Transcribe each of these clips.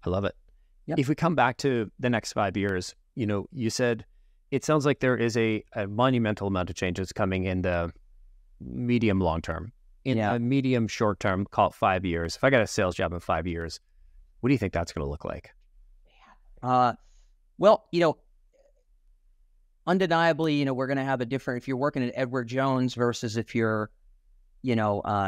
I love it. Yep. If we come back to the next 5 years, you said it sounds like there is a monumental amount of changes coming in the medium long term. In the medium short term, call it 5 years. If I got a sales job in 5 years, what do you think that's going to look like? Well, undeniably, we're going to have a different, if you're working at Edward Jones versus if you're,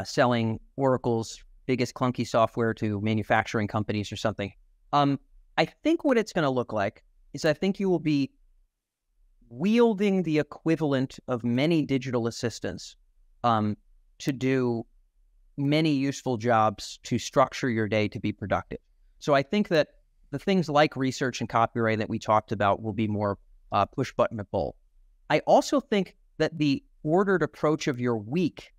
selling Oracle's biggest clunky software to manufacturing companies or something. I think what it's going to look like is I think you will be wielding the equivalent of many digital assistants to do many useful jobs to structure your day to be productive. So I think that the things like research and copyright that we talked about will be more push button to pull. I also think that the ordered approach of your week,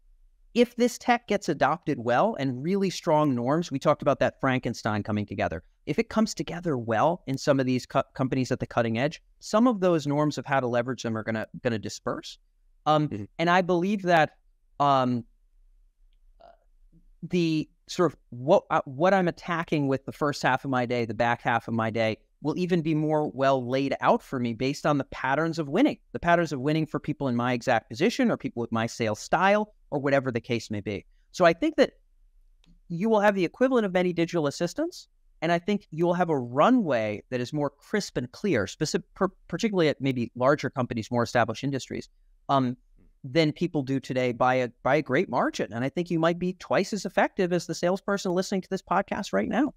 if this tech gets adopted well and really strong norms, we talked about that Frankenstein coming together. If it comes together well in some of these companies at the cutting edge, some of those norms of how to leverage them are gonna disperse. And I believe that the sort of what I'm attacking with the first half of my day, the back half of my day, will even be more well laid out for me based on the patterns of winning for people in my exact position or people with my sales style or whatever the case may be. So I think that you will have the equivalent of many digital assistants, and I think you'll have a runway that is more crisp and clear, particularly at maybe larger companies, more established industries, than people do today by a great margin. And I think you might be twice as effective as the salesperson listening to this podcast right now.